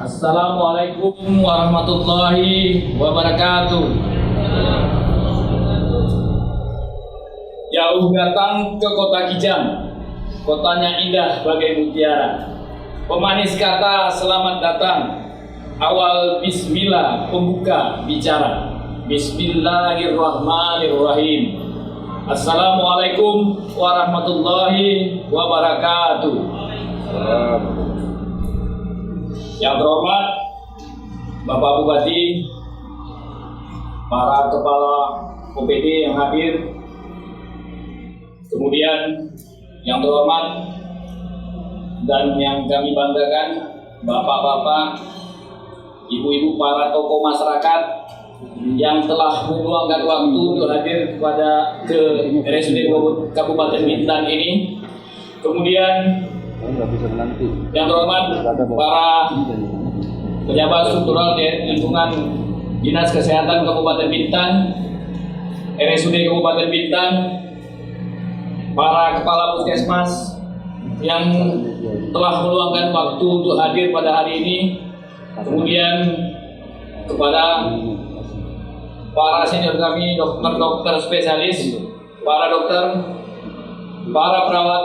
Assalamualaikum warahmatullahi wabarakatuh. Jauh datang ke kota Kijang, kotanya indah bagai mutiara. Pemanis kata selamat datang, awal bismillah pembuka bicara. Bismillahirrahmanirrahim. Assalamualaikum warahmatullahi wabarakatuh. Yang terhormat Bapak Bupati, para kepala OPD yang hadir, kemudian yang terhormat dan yang kami banggakan bapak-bapak, ibu-ibu, para tokoh masyarakat yang telah meluangkan waktu untuk hadir ke RSUD Kabupaten Bintan ini. Kemudian yang terhormat para pejabat struktural di lingkungan Dinas Kesehatan Kabupaten Bintan, RSUD Kabupaten Bintan, para kepala puskesmas yang telah meluangkan waktu untuk hadir pada hari ini, kemudian kepada para senior kami, dokter spesialis, para dokter, para perawat,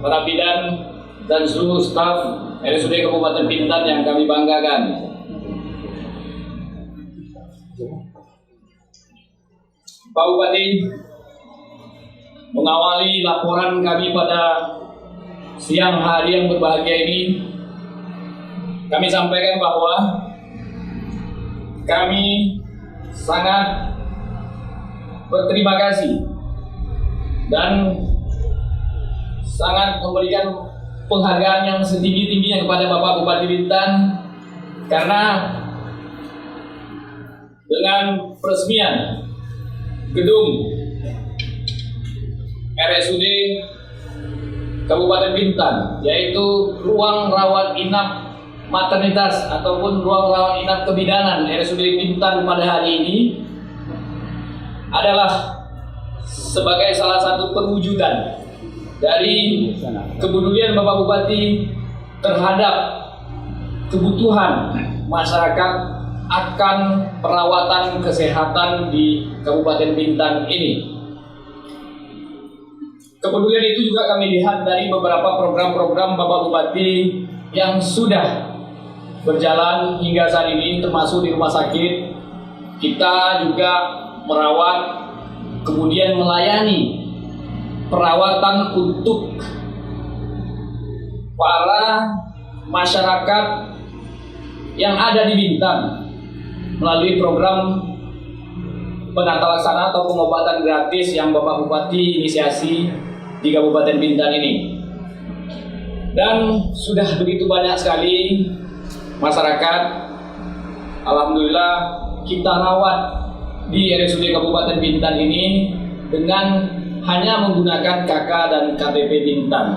para bidan, dan seluruh staf RSUD Kabupaten Bintan yang kami banggakan. Pak Bupati, mengawali laporan kami pada siang hari yang berbahagia ini, kami sampaikan bahwa kami sangat berterima kasih dan sangat memberikan penghargaan yang setinggi-tingginya kepada Bapak Bupati Bintan, karena dengan peresmian gedung RSUD Kabupaten Bintan, yaitu ruang rawat inap maternitas ataupun ruang rawat inap kebidanan RSUD Bintan pada hari ini, adalah sebagai salah satu perwujudan dari kepedulian Bapak Bupati terhadap kebutuhan masyarakat akan perawatan kesehatan di Kabupaten Bintan ini. Kepedulian itu juga kami lihat dari beberapa program-program Bapak Bupati yang sudah berjalan hingga saat ini, termasuk di rumah sakit. Kita juga merawat, kemudian melayani perawatan untuk para masyarakat yang ada di Bintan melalui program penata laksana atau pengobatan gratis yang Bapak Bupati inisiasi di Kabupaten Bintan ini. Dan sudah begitu banyak sekali masyarakat, alhamdulillah, kita rawat di RSUD Kabupaten Bintan ini dengan hanya menggunakan KK dan KTP Bintan.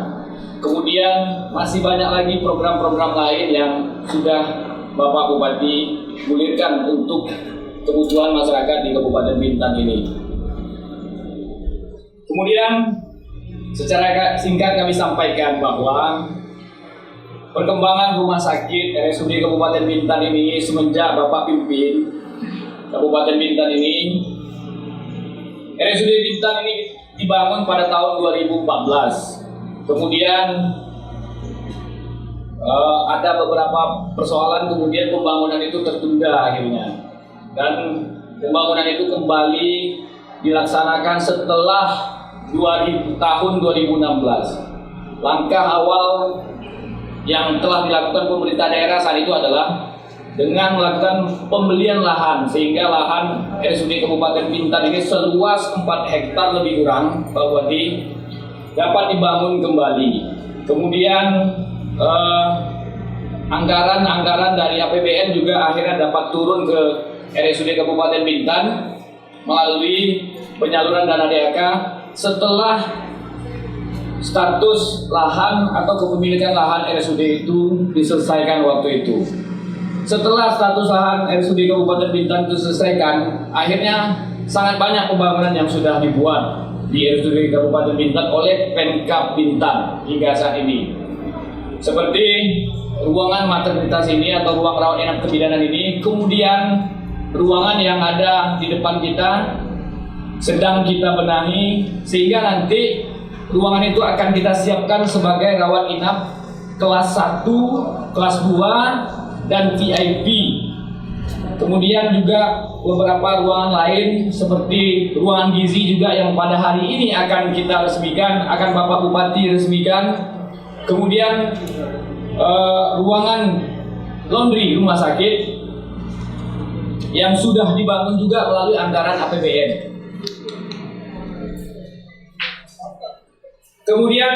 Kemudian masih banyak lagi program-program lain yang sudah Bapak Bupati gulirkan untuk kebutuhan masyarakat di Kabupaten Bintan ini. Kemudian secara singkat kami sampaikan bahwa perkembangan rumah sakit RSUD Kabupaten Bintan ini semenjak Bapak pimpin Kabupaten Bintan ini, RSUD Bintan ini dibangun pada tahun 2014. Kemudian ada beberapa persoalan, kemudian pembangunan itu tertunda akhirnya. Dan pembangunan itu kembali dilaksanakan setelah tahun 2016. Langkah awal yang telah dilakukan pemerintah daerah saat itu adalah dengan melakukan pembelian lahan, sehingga lahan RSUD Kabupaten Bintan ini seluas 4 hektar lebih kurang, Pak Bupati, dapat dibangun kembali. Kemudian anggaran dari APBN juga akhirnya dapat turun ke RSUD Kabupaten Bintan melalui penyaluran dana DAK setelah status lahan atau kepemilikan lahan RSUD itu diselesaikan waktu itu. Setelah status lahan RSUD Kabupaten Bintan itu diselesaikan, akhirnya sangat banyak pembangunan yang sudah dibuat di RSUD Kabupaten Bintan oleh Pemkab Bintan hingga saat ini. Seperti ruangan maternitas ini atau ruang rawat inap kebidanan ini, kemudian ruangan yang ada di depan kita sedang kita benahi, sehingga nanti ruangan itu akan kita siapkan sebagai rawat inap kelas 1, kelas 2, dan VIP. Kemudian juga beberapa ruangan lain seperti ruangan gizi juga yang pada hari ini akan kita resmikan, akan Bapak Bupati resmikan. Kemudian ruangan laundry rumah sakit yang sudah dibangun juga melalui anggaran APBN. Kemudian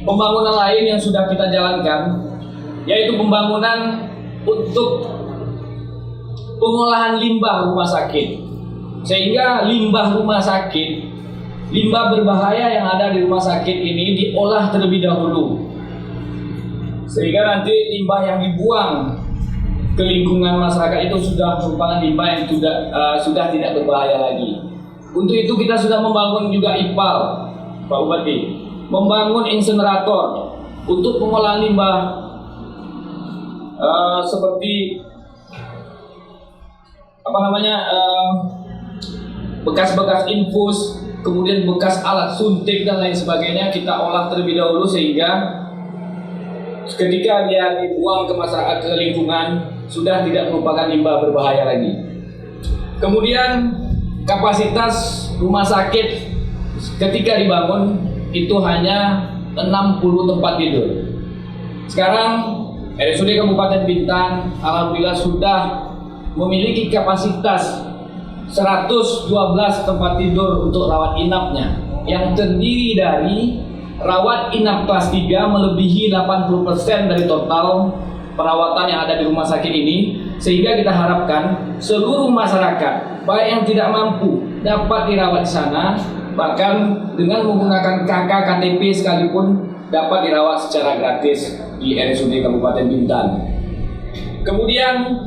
pembangunan lain yang sudah kita jalankan yaitu pembangunan untuk pengolahan limbah rumah sakit, sehingga limbah rumah sakit, limbah berbahaya yang ada di rumah sakit ini diolah terlebih dahulu, sehingga nanti limbah yang dibuang ke lingkungan masyarakat itu sudah merupakan limbah yang sudah tidak berbahaya lagi. Untuk itu kita sudah membangun juga IPAL, Pak Bupati, membangun insenerator untuk pengolahan limbah seperti bekas-bekas infus, kemudian bekas alat suntik dan lain sebagainya kita olah terlebih dahulu, sehingga ketika dia dibuang ke masyarakat, ke lingkungan, sudah tidak merupakan limbah berbahaya lagi. Kemudian kapasitas rumah sakit ketika dibangun itu hanya 60 tempat tidur. Sekarang RSUD Kabupaten Bintan alhamdulillah sudah memiliki kapasitas 112 tempat tidur untuk rawat inapnya, yang terdiri dari rawat inap kelas 3 melebihi 80% dari total perawatan yang ada di rumah sakit ini, sehingga kita harapkan seluruh masyarakat baik yang tidak mampu dapat dirawat di sana, bahkan dengan menggunakan KK KTP sekalipun dapat dirawat secara gratis di RSUD Kabupaten Bintan. Kemudian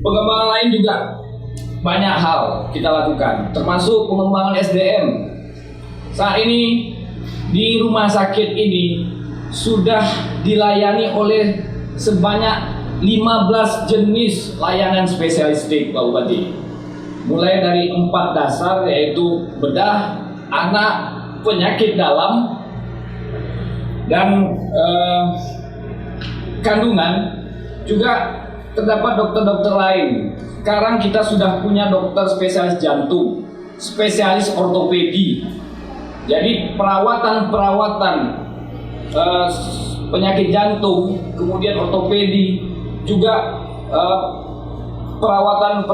pengembangan lain juga banyak hal kita lakukan, termasuk pengembangan SDM. Saat ini di rumah sakit ini sudah dilayani oleh sebanyak 15 jenis layanan spesialistik, Pak Bupati. Mulai dari 4 dasar, yaitu bedah, anak, penyakit dalam, dan kandungan. Juga terdapat dokter-dokter lain. Sekarang kita sudah punya dokter spesialis jantung, spesialis ortopedi. Jadi perawatan penyakit jantung, kemudian ortopedi, juga perawatan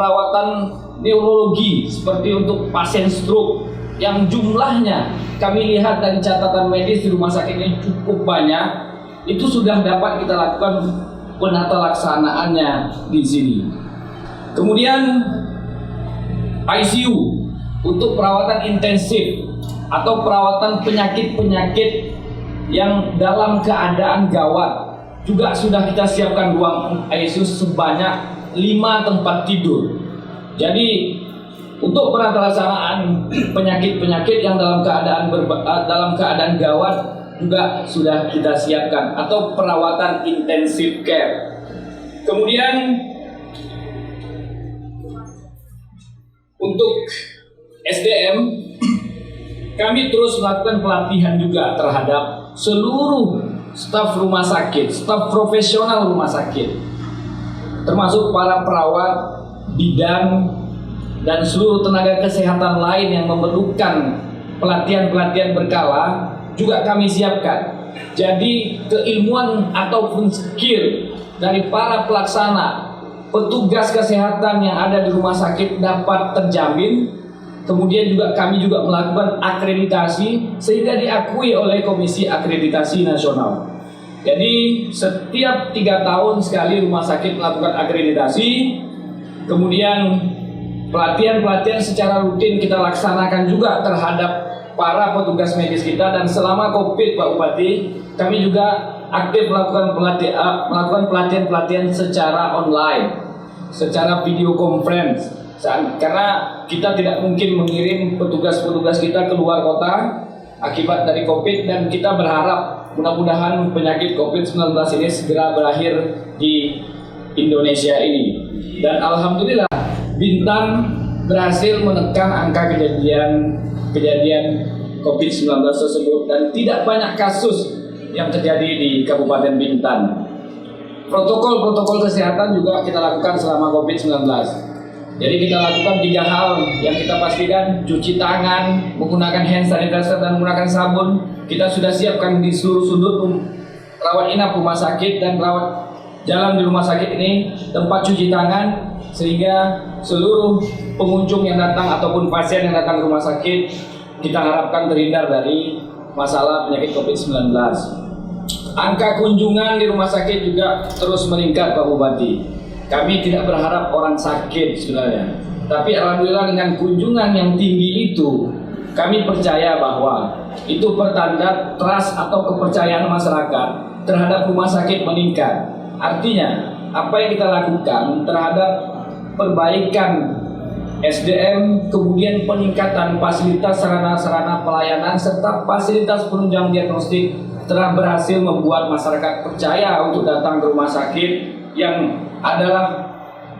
neurologi seperti untuk pasien stroke yang jumlahnya kami lihat dari catatan medis di rumah sakit ini cukup banyak. Itu sudah dapat kita lakukan penata laksanaannya di sini. Kemudian ICU untuk perawatan intensif atau perawatan penyakit-penyakit yang dalam keadaan gawat juga sudah kita siapkan ruang ICU sebanyak 5 tempat tidur. Jadi untuk penata laksanaan penyakit-penyakit yang dalam keadaan gawat juga sudah kita siapkan, atau perawatan intensif care. Kemudian untuk SDM kami terus melakukan pelatihan juga terhadap seluruh staf rumah sakit, staf profesional rumah sakit, termasuk para perawat, bidan, dan seluruh tenaga kesehatan lain yang memerlukan pelatihan-pelatihan berkala juga kami siapkan. Jadi keilmuan ataupun skill dari para pelaksana, petugas kesehatan yang ada di rumah sakit dapat terjamin. Kemudian juga kami juga melakukan akreditasi sehingga diakui oleh Komisi Akreditasi Nasional. Jadi setiap 3 tahun sekali rumah sakit melakukan akreditasi. Kemudian pelatihan-pelatihan secara rutin kita laksanakan juga terhadap para petugas medis kita. Dan selama COVID, Pak Bupati, kami juga aktif melakukan pelatihan-pelatihan secara online, secara video conference. Karena kita tidak mungkin mengirim petugas-petugas kita ke luar kota, akibat dari COVID, dan kita berharap mudah-mudahan penyakit COVID-19 ini segera berakhir di Indonesia ini. Dan alhamdulillah Bintan berhasil menekan angka kejadian COVID-19 tersebut dan tidak banyak kasus yang terjadi di Kabupaten Bintan. Protokol kesehatan juga kita lakukan selama COVID-19. Jadi kita lakukan 3 hal yang kita pastikan: cuci tangan, menggunakan hand sanitizer, dan menggunakan sabun. Kita sudah siapkan di seluruh sudut rawat inap rumah sakit dan rawat jalan di rumah sakit ini tempat cuci tangan, sehingga seluruh pengunjung yang datang ataupun pasien yang datang ke rumah sakit kita harapkan terhindar dari masalah penyakit COVID-19. Angka kunjungan di rumah sakit juga terus meningkat, Pak Bupati. Kami tidak berharap orang sakit sebenarnya, tapi alhamdulillah dengan kunjungan yang tinggi itu, kami percaya bahwa itu pertanda trust atau kepercayaan masyarakat terhadap rumah sakit meningkat. Artinya, apa yang kita lakukan terhadap perbaikan SDM, kemudian peningkatan fasilitas sarana-sarana pelayanan, serta fasilitas penunjang diagnostik telah berhasil membuat masyarakat percaya untuk datang ke rumah sakit yang adalah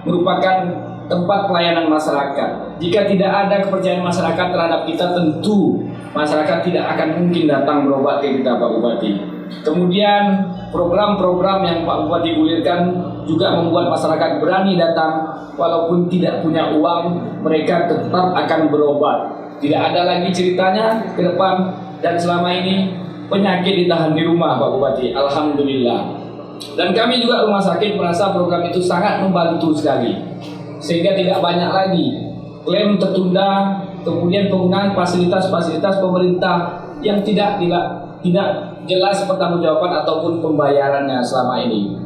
merupakan tempat pelayanan masyarakat. Jika tidak ada kepercayaan masyarakat terhadap kita, tentu masyarakat tidak akan mungkin datang berobat ke kita, Pak Bupati. Kemudian program-program yang Pak Bupati gulirkan juga membuat masyarakat berani datang walaupun tidak punya uang, mereka tetap akan berobat. Tidak ada lagi ceritanya ke depan dan selama ini penyakit ditahan di rumah, Pak Bupati. Alhamdulillah. Dan kami juga rumah sakit merasa program itu sangat membantu sekali, sehingga tidak banyak lagi klaim tertunda, kemudian penggunaan fasilitas-fasilitas pemerintah yang tidak jelas pertanggungjawaban ataupun pembayarannya selama ini.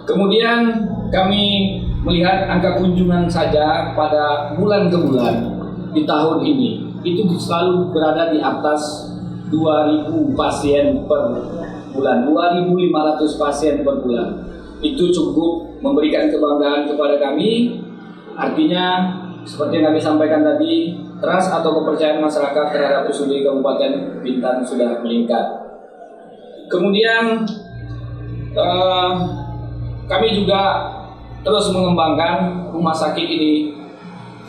Kemudian kami melihat angka kunjungan saja pada bulan ke bulan di tahun ini itu selalu berada di atas 2.000 pasien per bulan, 2.500 pasien per bulan. Itu cukup memberikan kebanggaan kepada kami. Artinya seperti yang kami sampaikan tadi, trust atau kepercayaan masyarakat terhadap USUD Kabupaten Bintan sudah meningkat. Kemudian kami juga terus mengembangkan rumah sakit ini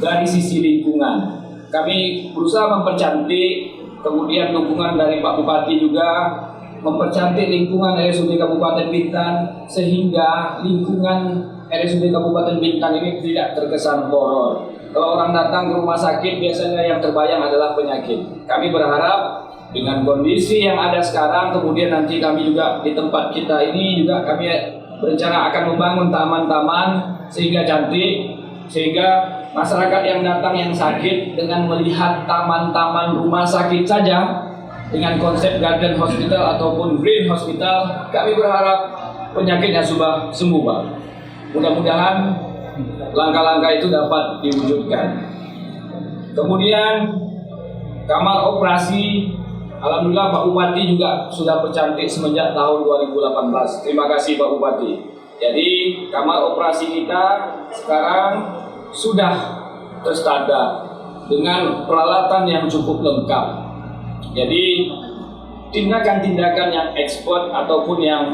dari sisi lingkungan. Kami berusaha mempercantik, kemudian dukungan dari Pak Bupati juga mempercantik lingkungan RSUD Kabupaten Bintan, sehingga lingkungan RSUD Kabupaten Bintan ini tidak terkesan horor. Kalau orang datang ke rumah sakit, biasanya yang terbayang adalah penyakit. Kami berharap dengan kondisi yang ada sekarang, kemudian nanti kami juga di tempat kita ini juga kami berencana akan membangun taman-taman sehingga cantik, sehingga masyarakat yang datang yang sakit dengan melihat taman-taman rumah sakit saja dengan konsep garden hospital ataupun green hospital, kami berharap penyakitnya sudah sembuh, Pak. Mudah-mudahan langkah-langkah itu dapat diwujudkan. Kemudian kamar operasi, alhamdulillah Pak Bupati juga sudah percantik semenjak tahun 2018. Terima kasih Pak Bupati. Jadi kamar operasi kita sekarang sudah terstandar dengan peralatan yang cukup lengkap. Jadi tindakan-tindakan yang ekspor ataupun yang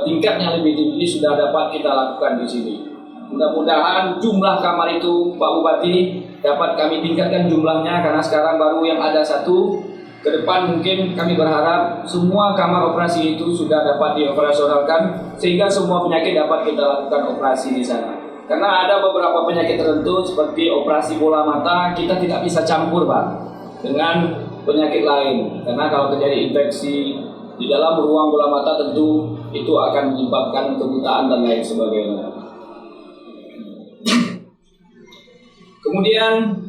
tingkatnya lebih tinggi sudah dapat kita lakukan di sini. Mudah-mudahan jumlah kamar itu Pak Bupati dapat kami tingkatkan jumlahnya, karena sekarang baru yang ada 1. Ke depan mungkin kami berharap semua kamar operasi itu sudah dapat dioperasionalkan sehingga semua penyakit dapat kita lakukan operasi di sana. Karena ada beberapa penyakit tertentu seperti operasi bola mata kita tidak bisa campur, Pak, dengan penyakit lain, karena kalau terjadi infeksi di dalam ruang bola mata tentu itu akan menyebabkan kebutaan dan lain sebagainya. Kemudian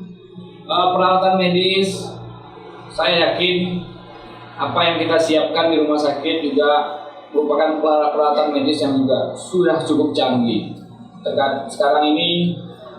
peralatan medis, saya yakin apa yang kita siapkan di rumah sakit juga merupakan peralatan medis yang juga sudah cukup canggih. Sekarang ini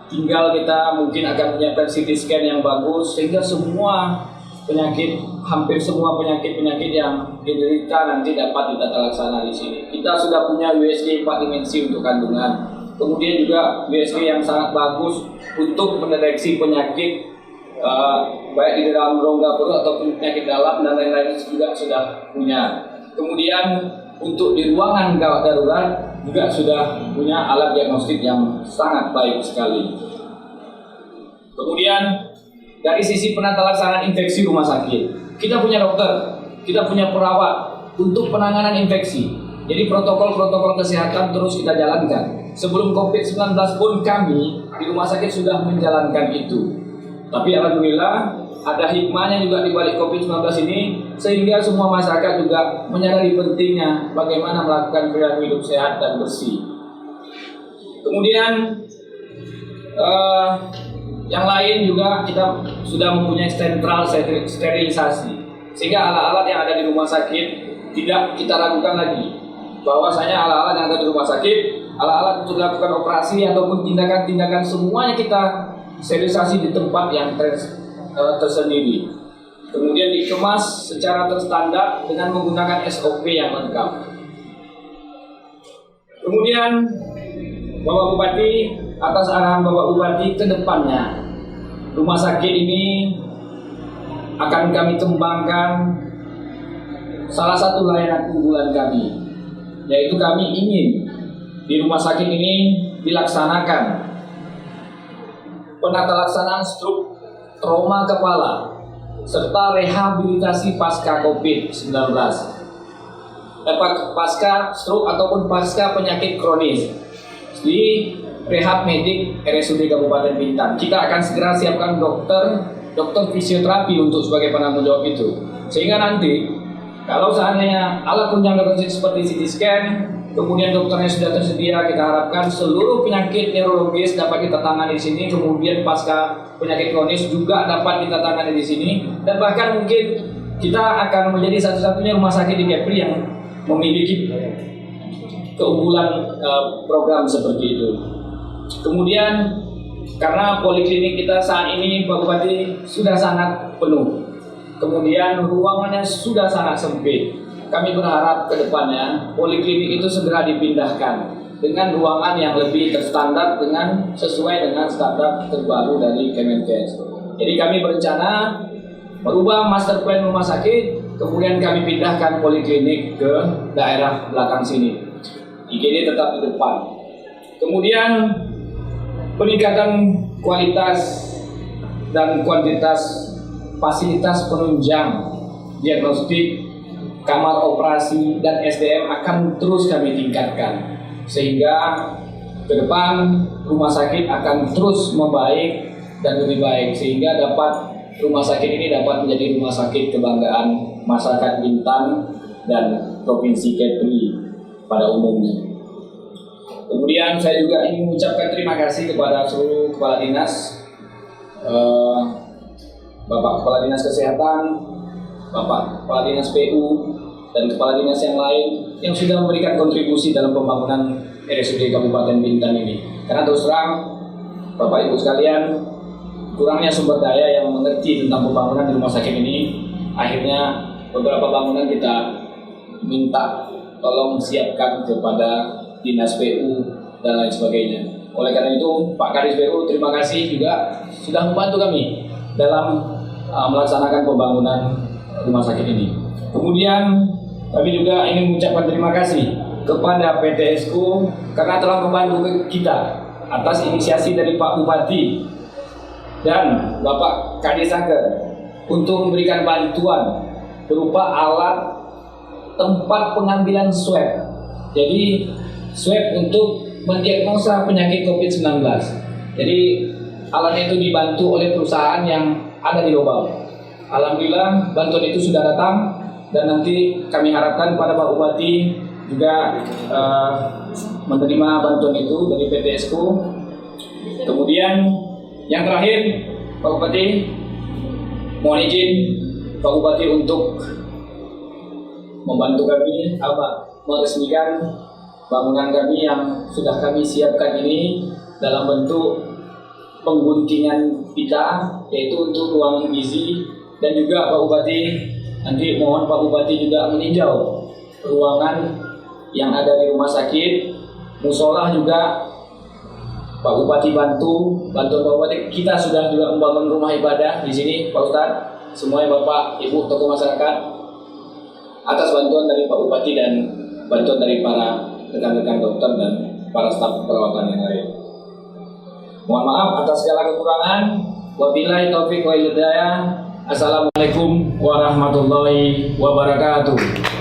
tinggal kita mungkin akan menyiapkan CT scan yang bagus sehingga semua penyakit, hampir semua penyakit yang diderita nanti dapat ditata laksana di sini. Kita sudah punya USG 4 dimensi untuk kandungan. Kemudian juga USG yang sangat bagus untuk mendeteksi penyakit baik di dalam rongga perut ataupun penyakit dalam dan lain-lain juga sudah punya. Kemudian untuk di ruangan gawat darurat juga sudah punya alat diagnostik yang sangat baik sekali. Kemudian dari sisi penata laksanaan infeksi rumah sakit, kita punya dokter, kita punya perawat untuk penanganan infeksi. Jadi protokol-protokol kesehatan terus kita jalankan. Sebelum COVID-19 pun kami di rumah sakit sudah menjalankan itu. Tapi alhamdulillah ada hikmahnya juga di balik COVID-19 ini, sehingga semua masyarakat juga menyadari pentingnya bagaimana melakukan perilaku hidup sehat dan bersih. Kemudian yang lain juga kita sudah mempunyai sentral sterilisasi, sehingga alat-alat yang ada di rumah sakit tidak kita ragukan lagi bahwasanya alat-alat yang ada di rumah sakit, alat-alat untuk dilakukan operasi ataupun tindakan-tindakan semuanya kita sterilisasi di tempat yang tersendiri. Kemudian dikemas secara terstandar dengan menggunakan SOP yang lengkap. Kemudian Bapak Bupati, atas arahan Bapak Bupati, ke depannya rumah sakit ini akan kami kembangkan salah satu layanan unggulan kami, yaitu kami ingin di rumah sakit ini dilaksanakan penata laksanaan stroke, trauma kepala, serta rehabilitasi pasca COVID-19, pasca stroke ataupun pasca penyakit kronis di rehab medik RSUD Kabupaten Bintan. Kita akan segera siapkan dokter fisioterapi untuk sebagai penanggung jawab itu, sehingga nanti kalau seandainya alat penunjang diagnostik seperti CT scan, kemudian dokternya sudah tersedia, kita harapkan seluruh penyakit neurologis dapat kita tangani di sini. Kemudian pasca penyakit kronis juga dapat kita tangani di sini, dan bahkan mungkin kita akan menjadi satu-satunya rumah sakit di Kepri yang memiliki keunggulan program seperti itu. Kemudian karena poliklinik kita saat ini Pak Bupati sudah sangat penuh, kemudian ruangannya sudah sangat sempit. Kami berharap ke depannya poliklinik itu segera dipindahkan dengan ruangan yang lebih terstandar dengan sesuai dengan standar terbaru dari Kemenkes. Jadi kami berencana merubah master plan rumah sakit, kemudian kami pindahkan poliklinik ke daerah belakang sini. IGD tetap di depan. Kemudian peningkatan kualitas dan kuantitas fasilitas penunjang diagnostik, kamar operasi, dan SDM akan terus kami tingkatkan, sehingga ke depan rumah sakit akan terus membaik dan lebih baik, sehingga rumah sakit ini dapat menjadi rumah sakit kebanggaan masyarakat Bintan dan Provinsi Kepri pada umumnya. Kemudian saya juga ingin mengucapkan terima kasih kepada seluruh kepala dinas, Bapak Kepala Dinas Kesehatan, Bapak Kepala Dinas PU, dan kepala dinas yang lain yang sudah memberikan kontribusi dalam pembangunan RSUD Kabupaten Bintan ini. Karena terus terang, Bapak Ibu sekalian, kurangnya sumber daya yang mengerti tentang pembangunan di rumah sakit ini, akhirnya beberapa bangunan kita minta tolong siapkan kepada Dinas PU dan lain sebagainya. Oleh karena itu, Pak Kadis PU terima kasih juga sudah membantu kami dalam melaksanakan pembangunan rumah sakit ini. Kemudian kami juga ingin mengucapkan terima kasih kepada PT Esko karena telah membantu kita atas inisiasi dari Pak Bupati dan Bapak Kadis Aker untuk memberikan bantuan berupa alat tempat pengambilan swab. Jadi swab untuk mendiagnosa penyakit COVID-19. Jadi alat itu dibantu oleh perusahaan yang ada di Lobau. Alhamdulillah bantuan itu sudah datang, dan nanti kami harapkan pada Pak Bupati juga menerima bantuan itu dari PT Esko. Kemudian yang terakhir, Pak Bupati, mohon izin Pak Bupati untuk membantu kami meresmikan bangunan kami yang sudah kami siapkan ini dalam bentuk pengguntingan kita, yaitu untuk ruang gizi. Dan juga Pak Bupati, nanti mohon Pak Bupati juga meninjau ruangan yang ada di rumah sakit, musola juga Pak Bupati bantuan Pak Bupati, kita sudah juga membangun rumah ibadah di sini, Pak Ustadz. Semuanya Bapak, Ibu, tokoh masyarakat, atas bantuan dari Pak Bupati dan bantuan dari para rekan-rekan dokter dan para staf perawatan yang lain. Mohon maaf atas segala kekurangan. Wabillahi taufiq wal hidayah. Assalamualaikum warahmatullahi wabarakatuh.